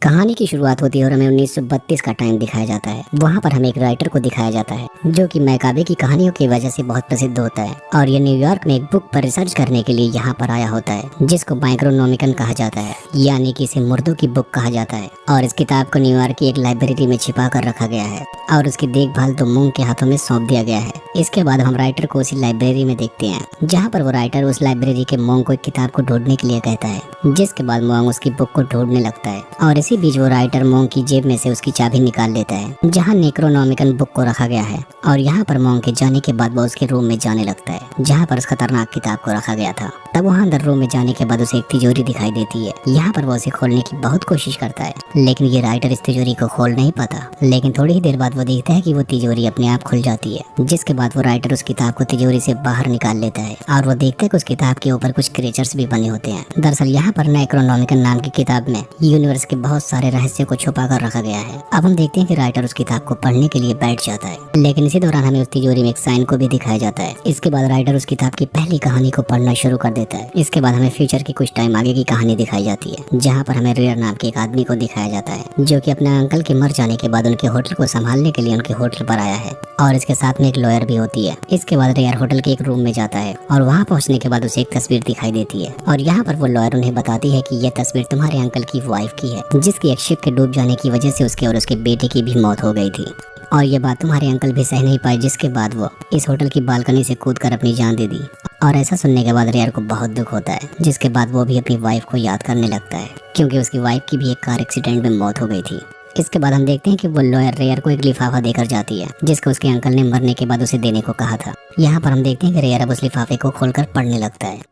कहानी की शुरुआत होती है और हमें 1932 का टाइम दिखाया जाता है। वहाँ पर हमें एक राइटर को दिखाया जाता है जो कि मैकाबे की कहानियों की वजह से बहुत प्रसिद्ध होता है और ये न्यूयॉर्क में एक बुक पर रिसर्च करने के लिए यहाँ पर आया होता है जिसको माइक्रोनोमिकन कहा जाता है, यानी कि इसे मुर्दों की बुक कहा जाता है। और इस किताब को न्यूयॉर्क की एक लाइब्रेरी में छिपा कर रखा गया है और उसकी देखभाल तो मूंग के हाथों में सौंप दिया गया है। इसके बाद हम राइटर को उसी लाइब्रेरी में देखते हैं जहाँ पर वो राइटर उस लाइब्रेरी के मोंग को एक किताब को ढूंढने के लिए कहता है, जिसके बाद मोंग उसकी बुक को ढूंढने लगता है और इसी बीच वो राइटर मोंग की जेब में से उसकी चाबी निकाल लेता है जहाँ नेक्रोनोमिकन बुक को रखा गया है। और यहाँ पर मोंग के जाने के बाद वो उसके रूम में जाने लगता है जहाँ पर उस खतरनाक किताब को रखा गया था। तब वहाँ अंदर रूम में जाने के बाद उसे एक तिजोरी दिखाई देती है। यहाँ पर वो उसे खोलने की बहुत कोशिश करता है लेकिन ये राइटर इस तिजोरी को खोल नहीं पाता। लेकिन थोड़ी ही देर बाद वो देखता है कि वो तिजोरी अपने आप खुल जाती है, जिसके बाद वो राइटर उस किताब को तिजोरी से बाहर निकाल लेता है और वो देखता है कि उस किताब के ऊपर कुछ क्रिएचर्स भी बने होते हैं। दरअसल यहाँ पर नेक्रोनोमिकन नाम की किताब में यूनिवर्स के बहुत सारे रहस्य को छुपा कर रखा गया है। अब हम देखते हैं कि राइटर उस किताब को पढ़ने के लिए बैठ जाता है, लेकिन इसी दौरान हमें उस तिजोरी में एक साइन को भी दिखाया जाता है। इसके बाद राइटर उस किताब की पहली कहानी को पढ़ना शुरू कर देता है। इसके बाद हमें फ्यूचर की कुछ टाइम आगे की कहानी दिखाई जाती है जहाँ पर हमें रेयर नाम के एक आदमी को दिखाया जाता है जो कि अपने अंकल के मर जाने के बाद उनके होटल को संभालने के लिए उनके होटल पर आया है और इसके साथ में एक लॉयर भी होती है। इसके बाद रेयर होटल के एक रूम में जाता है और वहाँ पहुँचने के बाद उसे एक तस्वीर दिखाई देती है और यहाँ पर वो लॉयर उन्हें बताती है कि यह तस्वीर तुम्हारे अंकल की वाइफ की है जिसकी एक शिप के डूब जाने की वजह से उसके और उसके बेटे की भी मौत हो गई थी और ये बात तुम्हारे अंकल भी सह नहीं पाए, जिसके बाद वो इस होटल की बालकनी से कूदकर अपनी जान दे दी। और ऐसा सुनने के बाद रेयर को बहुत दुख होता है, जिसके बाद वो भी अपनी वाइफ को याद करने लगता है क्योंकि उसकी वाइफ की भी एक कार एक्सीडेंट में मौत हो गई थी। इसके बाद हम देखते हैं कि वो लॉयर रेयर को एक लिफाफा देकर जाती है जिसको उसके अंकल ने मरने के बाद उसे देने को कहा था। यहाँ पर हम देखते हैं कि रेयर अब उस लिफाफे को खोलकर पढ़ने लगता है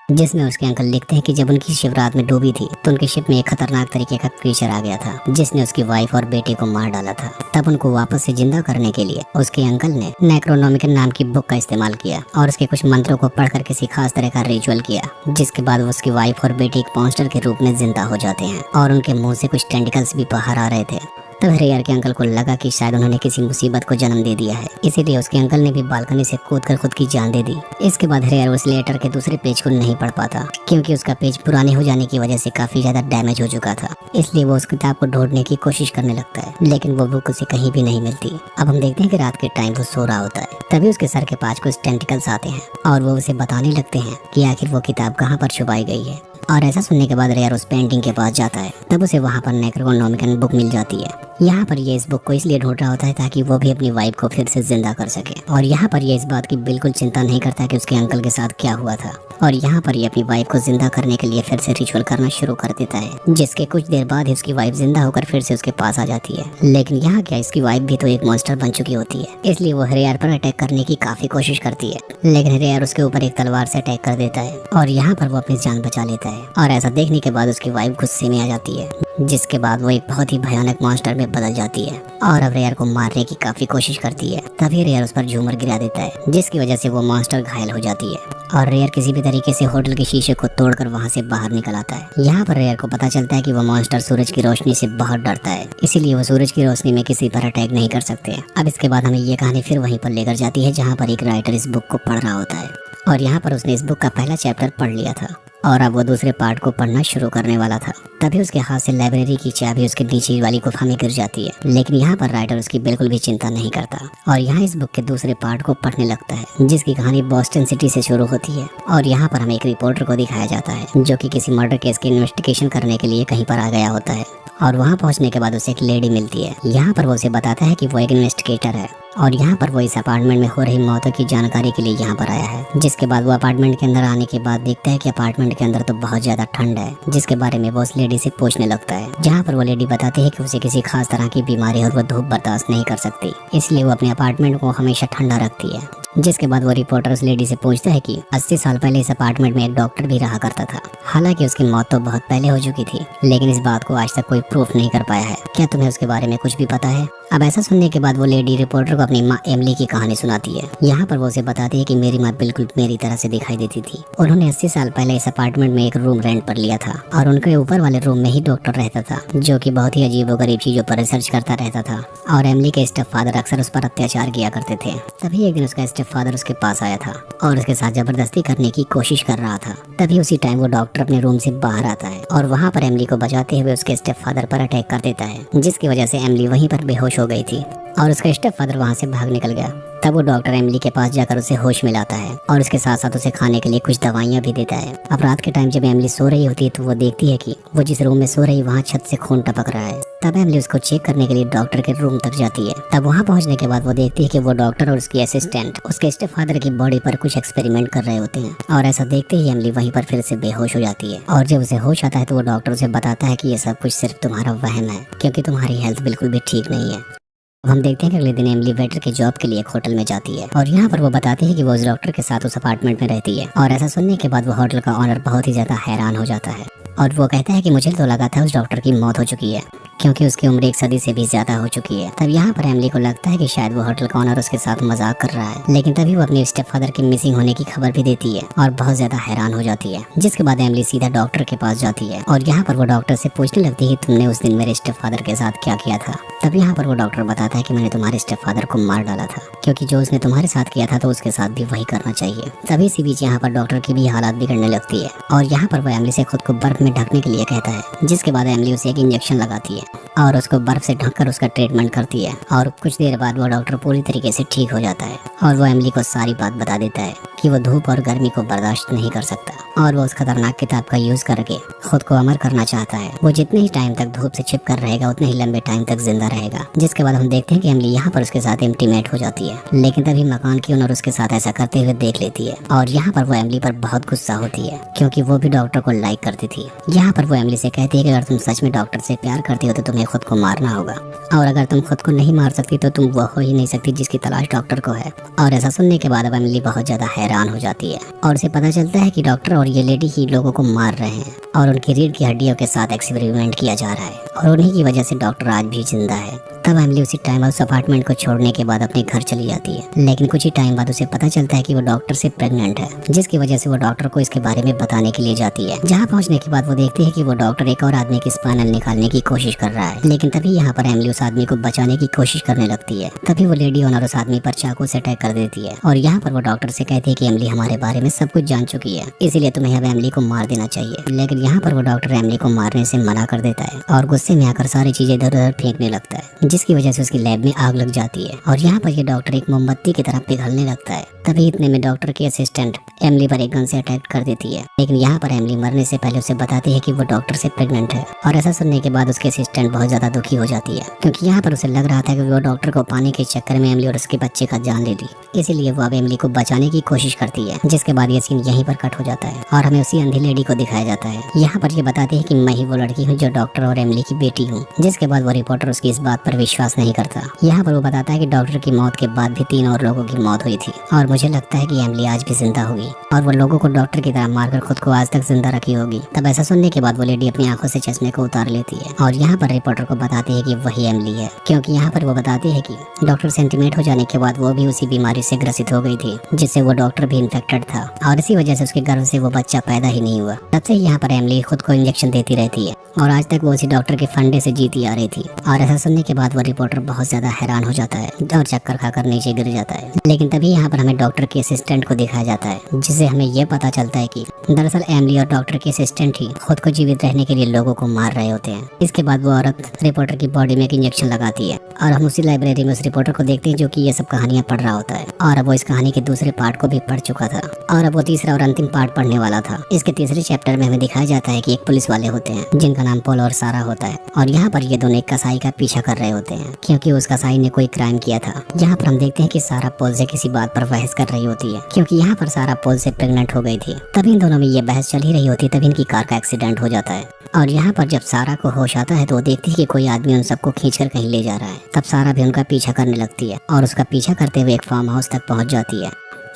जिसमें उसके अंकल लिखते हैं कि जब उनकी शिप रात में डूबी थी तो उनकी शिप में एक खतरनाक तरीके का क्रीचर आ गया था जिसने उसकी वाइफ और बेटे को मार डाला था। तब उनको वापस से जिंदा करने के लिए उसके अंकल ने नेक्रोनोमिकन नाम की बुक का इस्तेमाल किया और उसके कुछ मंत्रों को पढ़कर किसी खास तरह का रिचुअल किया, जिसके बाद उसकी वाइफ और बेटे एक मॉन्स्टर के रूप में जिंदा हो जाते हैं और उनके मुंह से कुछ टेंटिकल्स भी बाहर आ रहे थे। तब रेयर के अंकल को लगा कि शायद उन्होंने किसी मुसीबत को जन्म दे दिया है, इसीलिए उसके अंकल ने भी बालकनी से कूदकर खुद की जान दे दी। इसके बाद रेयर उस लेटर के दूसरे पेज को नहीं पढ़ पाता क्योंकि उसका पेज पुराने हो जाने की वजह से काफी ज्यादा डैमेज हो चुका था। इसलिए वो उस किताब को ढूंढने की कोशिश करने लगता है लेकिन वो बुक उसे कहीं भी नहीं मिलती। अब हम देखते हैं कि रात के टाइम वो सो रहा होता है, तभी उसके सर के पास कुछ टेंटिकल्स आते हैं और वो उसे बताने लगते हैं कि आखिर वो किताब कहाँ पर छुपाई गई है। और ऐसा सुनने के बाद रेयर उस पेंटिंग के पास जाता है, तब उसे वहाँ पर नेक्रोनोमिकन बुक मिल जाती है। यहाँ पर ये इस बुक को इसलिए ढूंढ रहा होता है ताकि वो भी अपनी वाइफ को फिर से जिंदा कर सके और यहाँ पर ये इस बात की बिल्कुल चिंता नहीं करता कि उसके अंकल के साथ क्या हुआ था। और यहाँ पर ये अपनी वाइफ को जिंदा करने के लिए फिर से रिचुअल करना शुरू कर देता है, जिसके कुछ देर बाद ही उसकी वाइफ जिंदा होकर फिर से उसके पास आ जाती है। लेकिन यहाँ क्या, इसकी वाइफ भी तो एक मॉन्स्टर बन चुकी होती है, इसलिए वो रेयर पर अटैक करने की काफी कोशिश करती है लेकिन रेयर उसके ऊपर एक तलवार से अटैक कर देता है और यहाँ पर वो अपनी जान बचा लेता है। और ऐसा देखने के बाद उसकी वाइफ गुस्से में आ जाती है, जिसके बाद वो एक बहुत ही भयानक मॉन्स्टर में बदल जाती है और अब रेयर को मारने की काफी कोशिश करती है। तभी रेयर उस पर झूमर गिरा देता है जिसकी वजह से वो मॉन्स्टर घायल हो जाती है और रेयर किसी भी तरीके से होटल के शीशे को तोड़कर वहां से बाहर निकल आता है। यहाँ पर रेयर को पता चलता है कि वो मॉन्स्टर सूरज की रोशनी से बहुत डरता है, इसीलिए वो सूरज की रोशनी में किसी पर अटैक नहीं कर सकते। अब इसके बाद हमें ये कहानी फिर वहीं पर लेकर जाती है जहाँ पर एक राइटर इस बुक को पढ़ रहा होता है और यहाँ पर उसने इस बुक का पहला चैप्टर पढ़ लिया था और अब वो दूसरे पार्ट को पढ़ना शुरू करने वाला था। तभी उसके हाथ से लाइब्रेरी की चाबी उसके नीचे वाली गुफा में गिर जाती है, लेकिन यहाँ पर राइटर उसकी बिल्कुल भी चिंता नहीं करता और यहाँ इस बुक के दूसरे पार्ट को पढ़ने लगता है जिसकी कहानी बॉस्टन सिटी से शुरू होती है। और यहाँ पर हमें एक रिपोर्टर को दिखाया जाता है जो कि किसी मर्डर केस की इन्वेस्टिगेशन करने के लिए कहीं पर आ गया होता है और वहाँ पहुँचने के बाद उसे एक लेडी मिलती है। यहाँ पर वो उसे बताता है कि वो एक इन्वेस्टिगेटर है और यहाँ पर वो इस अपार्टमेंट में हो रही मौतों की जानकारी के लिए यहाँ पर आया है। जिसके बाद वो अपार्टमेंट के अंदर आने के बाद देखता है कि अपार्टमेंट के अंदर तो बहुत ज्यादा ठंड है, जिसके बारे में वो उस लेडी से पूछने लगता है। जहाँ पर वो लेडी बताती है कि उसे किसी खास तरह की बीमारी है और वो धूप बर्दाश्त नहीं कर सकती, इसलिए वो अपने अपार्टमेंट को हमेशा ठंडा रखती है। जिसके बाद वो रिपोर्टर उस लेडी से पूछता है कि 80 साल पहले इस अपार्टमेंट में एक डॉक्टर भी रहा करता था, हालांकि उसकी मौत तो बहुत पहले हो चुकी थी, लेकिन इस बात को आज तक कोई प्रूफ नहीं कर पाया है। क्या तुम्हें उसके बारे में कुछ भी पता है? अब ऐसा सुनने के बाद वो लेडी रिपोर्टर को वो अपनी माँ एमिली की कहानी सुनाती है। यहाँ पर वो उसे बताती है कि मेरी माँ बिल्कुल मेरी तरह से दिखाई देती थी। उन्होंने 80 साल पहले इस अपार्टमेंट में एक रूम रेंट पर लिया था और उनके ऊपर वाले रूम में ही डॉक्टर रहता था, जो कि बहुत ही अजीबोगरीब चीजों पर रिसर्च करता रहता था। और एमिली के स्टेप फादर अक्सर उस पर अत्याचार किया करते थे। तभी एक दिन उसका स्टेप फादर उसके पास आया था और उसके साथ जबरदस्ती करने की कोशिश कर रहा था। तभी उसी टाइम वो डॉक्टर अपने रूम से बाहर आता है और वहाँ पर एमिली को बचाते हुए उसके स्टेप फादर पर अटैक कर देता है, जिसकी वजह से एमिली वहीं पर बेहोश हो गई थी और उसका स्टेप फादर वहाँ से भाग निकल गया। तब वो डॉक्टर एमिली के पास जाकर उसे होश में लाता है और उसके साथ साथ उसे खाने के लिए कुछ दवाइयाँ भी देता है। अब रात के टाइम जब एमिली सो रही होती है तो वो देखती है कि वो जिस रूम में सो रही वहाँ छत से खून टपक रहा है। तब एमिली उसको चेक करने के लिए डॉक्टर के रूम तक जाती है। तब वहाँ पहुँचने के बाद वो देखती है कि वो डॉक्टर और उसकी असिस्टेंट उसके स्टेप फादर की बॉडी पर कुछ एक्सपेरिमेंट कर रहे होते हैं और ऐसा देखते ही एमिली वहीं पर फिर से बेहोश हो जाती है। और जब उसे होश आता है तो वो डॉक्टर उसे बताता है कि ये सब कुछ सिर्फ तुम्हारा वहम है, क्योंकि तुम्हारी हेल्थ बिल्कुल भी ठीक नहीं है। हम देखते हैं कि अगले दिन एमिली वेटर के जॉब के लिए एक होटल में जाती है और यहाँ पर वो बताती है कि वो उस डॉक्टर के साथ उस अपार्टमेंट में रहती है। और ऐसा सुनने के बाद वो होटल का ऑनर बहुत ही ज्यादा हैरान हो जाता है और वो कहता है कि मुझे तो लगा था उस डॉक्टर की मौत हो चुकी है, क्योंकि उसकी उम्र 1 सदी से भी ज्यादा हो चुकी है। तब यहाँ पर एमिली को लगता है कि शायद वो होटल का ऑनर उसके साथ मजाक कर रहा है, लेकिन तभी वो अपने स्टेप फादर के मिसिंग होने की खबर भी देती है और बहुत ज्यादा हैरान हो जाती है। जिसके बाद एमिली सीधा डॉक्टर के पास जाती है और यहाँ पर वो डॉक्टर से पूछने लगती है कि तुमने उस दिन मेरे स्टेप फादर के साथ क्या किया था। तब यहाँ पर वो डॉक्टर बताता है कि मैंने तुम्हारे स्टेप फादर को मार डाला था, क्योंकि जो उसने तुम्हारे साथ किया था तो उसके साथ भी वही करना चाहिए। तभी इसी बीच यहाँ पर डॉक्टर की भी हालात बिगड़ने लगती है और यहाँ पर वो एमिली से खुद को बर्फ में ढकने के लिए कहता है, जिसके बाद एमिली उसे एक इंजेक्शन लगाती है और उसको बर्फ से ढककर उसका ट्रीटमेंट करती है। और कुछ देर बाद वो डॉक्टर पूरी तरीके से ठीक हो जाता है और वो एमिली को सारी बात बता देता है कि वो धूप और गर्मी को बर्दाश्त नहीं कर सकता और वो उस खतरनाक किताब का यूज करके खुद को अमर करना चाहता है। वो जितने ही टाइम तक धूप से छिप कर रहेगा उतने ही लंबे टाइम तक जिंदा रहेगा। जिसके बाद हम देखते हैं कि एमिली यहाँ पर उसके साथ इंटीमेट हो जाती है, लेकिन तभी मकान की ओनर उसके साथ ऐसा करते हुए देख लेती है और यहाँ पर वो एमिली पर बहुत गुस्सा होती है, क्योंकि वो भी डॉक्टर को लाइक करती थी। यहाँ पर वो एमिली से कहती है कि अगर तुम सच में डॉक्टर से प्यार करती हो तो तुम्हें खुद को मारना होगा, और अगर तुम खुद को नहीं मार सकती तो तुम वो हो ही नहीं सकती जिसकी तलाश डॉक्टर को है। और ऐसा सुनने के बाद अब एमिली बहुत ज्यादा हैरान हो जाती है और उसे पता चलता है कि डॉक्टर और ये लेडी ही लोगों को मार रहे हैं और उनकी रीढ़ की हड्डियों के साथ एक्सपेरिमेंट किया जा रहा है और उन्हीं की वजह से डॉक्टर आज भी जिंदा है। तब एमिली उसी टाइम उस अपार्टमेंट को छोड़ने के बाद अपने घर चली जाती है, लेकिन कुछ ही टाइम बाद उसे पता चलता है कि वो डॉक्टर से प्रेग्नेंट है, जिसकी वजह से वो डॉक्टर को इसके बारे में बताने के लिए जाती है। जहाँ पहुँचने के बाद वो देखती है कि वो डॉक्टर एक और आदमी की स्पाइनल निकालने की कोशिश कर रहा है, लेकिन तभी यहाँ पर एमिली उस आदमी को बचाने की कोशिश करने लगती है। तभी वो लेडी ओनर उस आदमी पर चाकू से अटैक कर देती है और यहाँ पर वो डॉक्टर से कहती है कि एमिली हमारे बारे में सब कुछ जान चुकी है, इसीलिए तुम्हें अब एमिली को मार देना चाहिए। लेकिन यहाँ पर वो डॉक्टर एमिली को मारने से मना कर देता है और गुस्से में आकर सारी चीजें इधर उधर फेंकने लगता है, जिसकी वजह से उसकी लैब में आग लग जाती है और यहाँ पर ये डॉक्टर एक मोमबत्ती की तरह पिघलने लगता है। तभी इतने में डॉक्टर की असिस्टेंट एमिली पर एक गन से अटैक कर देती है, लेकिन यहाँ पर एमिली मरने से पहले उसे बताती है कि वो डॉक्टर से प्रेग्नेंट है। और ऐसा सुनने के बाद उसके असिस्टेंट बहुत ज्यादा दुखी हो जाती है, क्योंकि यहाँ पर उसे लग रहा था कि वो डॉक्टर को पाने के चक्कर में एमिली और उसके बच्चे का जान ले ली, इसीलिए वो अब एमिली को बचाने की कोशिश करती है। जिसके बाद ये सीन यहीं पर कट हो जाता है और हमें उसी अंधी लेडी को दिखाया जाता है। यहाँ पर ये बताती है कि मैं ही वो लड़की हूँ जो डॉक्टर और एमिली की बेटी हूँ। जिसके बाद वो रिपोर्टर उसकी इस बात पर विश्वास नहीं करता। यहाँ पर वो बताता है कि डॉक्टर की मौत के बाद भी 3 और लोगों की मौत हुई थी और मुझे लगता है कि एमिली आज भी जिंदा होगी और वो लोगों को डॉक्टर की तरह मारकर खुद को आज तक जिंदा रखी होगी। तब ऐसा सुनने के बाद वो लेडी अपनी आंखों से चश्मे को उतार लेती है और यहाँ पर रिपोर्टर को बताती है कि वही एमिली है, क्योंकि यहाँ पर वो बताती है कि डॉक्टर से इंटीमेट हो जाने के बाद वो भी उसी बीमारी से ग्रसित हो गई थी, जिससे वो डॉक्टर भी इन्फेक्टेड था और इसी वजह से उसके गर्भ से वो बच्चा पैदा ही नहीं हुआ। तब से यहाँ पर एमिली खुद को इंजेक्शन देती रहती है और आज तक वो उसी डॉक्टर के फंडे से जीती आ रही थी। और ऐसा सुनने के बाद वो रिपोर्टर बहुत ज्यादा हैरान हो जाता है और चक्कर खाकर नीचे गिर जाता है। लेकिन तभी यहाँ पर हमें डॉक्टर के असिस्टेंट को दिखाया जाता है, जिससे हमें ये पता चलता है कि दरअसल एमिली और डॉक्टर के असिस्टेंट ही खुद को जीवित रहने के लिए लोगों को मार रहे होते हैं। इसके बाद वो औरत रिपोर्टर की बॉडी में एक इंजेक्शन लगाती है और हम उसी लाइब्रेरी में उस रिपोर्टर को देखते हैं जो कि ये सब कहानियां पढ़ रहा होता है और अब वो इस कहानी के दूसरे पार्ट को भी पढ़ चुका था और अब वो तीसरा और अंतिम पार्ट पढ़ने वाला था। इसके तीसरे चैप्टर में हमें दिखाया जाता है कि एक पुलिस वाले होते हैं जिनका नाम पॉल और सारा होता है और यहाँ पर ये दोनों एक कसाई का पीछा कर रहे होते हैं, क्योंकि उस कसाई ने कोई क्राइम किया था। यहाँ पर हम देखते हैं कि सारा पॉल से किसी बात पर बहस कर रही होती है, क्योंकि यहाँ पर सारा पॉल से प्रेग्नेंट हो गई थी। तभी इन दोनों में ये बहस चल ही रही होती, तभी इनकी कार का एक्सीडेंट हो जाता है और यहाँ पर जब सारा को होश आता है तो वो देखती है कि कोई आदमी उन सबको खींचकर कहीं ले जा रहा है। तब सारा भी उनका पीछा करने लगती है और उसका पीछा करते हुए एक फार्म हाउस तक पहुँच जाती है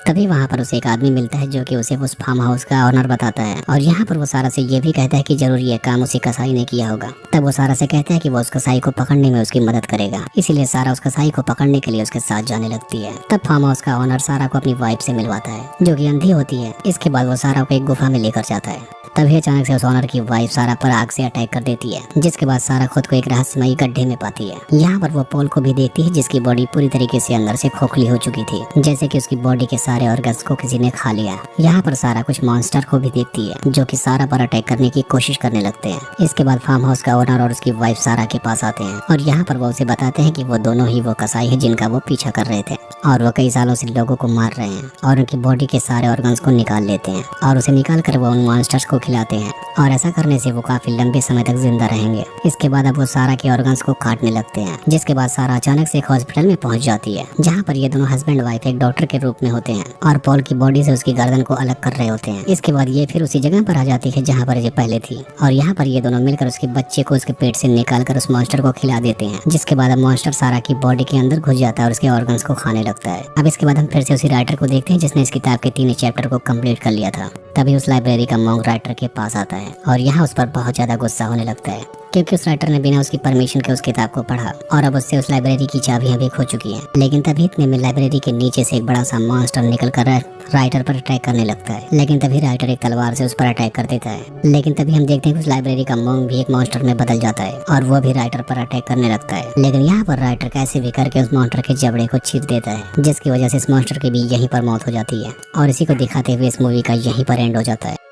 तभी वहाँ पर उसे एक आदमी मिलता है जो कि उसे उस फार्म हाउस का ऑनर बताता है और यहाँ पर वो सारा से ये भी कहता है कि जरूर ये काम उसी कसाई ने किया होगा। तब वो सारा से कहता है कि वो उस कसाई को पकड़ने में उसकी मदद करेगा, इसीलिए सारा उस कसाई को पकड़ने के लिए उसके साथ जाने लगती है। तब फार्म हाउस का ऑनर सारा को अपनी वाइफ से मिलवाता है जो कि अंधी होती है। इसके बाद वो सारा को एक गुफा में लेकर जाता है। तभी अचानक से उस ऑनर की वाइफ सारा पर आग से अटैक कर देती है, जिसके बाद सारा खुद को एक रहस्यमयी गड्ढे में पाती है। यहाँ पर वो पॉल को भी देखती है जिसकी बॉडी पूरी तरीके से अंदर से खोखली हो चुकी थी, जैसे कि उसकी बॉडी के सारे ऑर्गन्स को किसी ने खा लिया। यहाँ पर सारा कुछ मॉन्स्टर को भी देखती है जो कि सारा पर अटैक करने की कोशिश करने लगते हैं। इसके बाद फार्म हाउस का ओनर और उसकी वाइफ सारा के पास आते हैं और यहाँ पर वो उसे बताते हैं कि वो दोनों ही वो कसाई है जिनका वो पीछा कर रहे थे और वो कई सालों से लोगों को मार रहे हैं और उनकी बॉडी के सारे ऑर्गन्स को निकाल लेते हैं और उसे निकाल कर वो उन मॉन्स्टर्स को खिलाते हैं और ऐसा करने से वो काफी लंबे समय तक जिंदा रहेंगे। इसके बाद अब वो सारा के ऑर्गन्स को काटने लगते हैं, जिसके बाद सारा अचानक से एक हॉस्पिटल में पहुंच जाती है जहां पर ये दोनों हस्बैंड वाइफ एक डॉक्टर के रूप में होते हैं और पॉल की बॉडी से उसकी गर्दन को अलग कर रहे होते हैं। इसके बाद ये फिर उसी जगह पर आ जाती है जहाँ पर ये पहले थी और यहाँ पर ये दोनों मिलकर उसके बच्चे को उसके पेट से निकाल कर उस मॉन्स्टर को खिला देते हैं, जिसके बाद अब मॉन्स्टर सारा की बॉडी के अंदर घुस जाता है और उसके ऑर्गन्स को खाने लगता है। अब इसके बाद हम फिर से उसी राइटर को देखते हैं जिसने इस किताब के 3 चैप्टर को कंप्लीट कर लिया था। तभी उस लाइब्रेरी का मॉन्क राइटर के पास आता है और यहाँ उस पर बहुत ज्यादा गुस्सा होने लगता है क्योंकि उस राइटर ने बिना उसकी परमिशन के उस किताब को पढ़ा और अब उससे उस लाइब्रेरी की चाबियां भी खो चुकी हैं। लेकिन तभी इतने में लाइब्रेरी के नीचे से एक बड़ा सा मॉन्स्टर निकल कर राइटर पर अटैक करने लगता है, लेकिन तभी राइटर एक तलवार से उस पर अटैक कर देता है। लेकिन तभी हम देखते हैं कि उस लाइब्रेरी का मॉन्क भी एक मॉन्स्टर में बदल जाता है और वो भी राइटर पर अटैक करने लगता है। लेकिन यहाँ पर राइटर कैसे भी करके उस मॉन्स्टर के जबड़े को चीर देता है, जिसकी वजह से इस मॉन्स्टर की भी यहीं पर मौत हो जाती है और इसी को दिखाते हुए इस मूवी का यहीं पर एंड हो जाता है।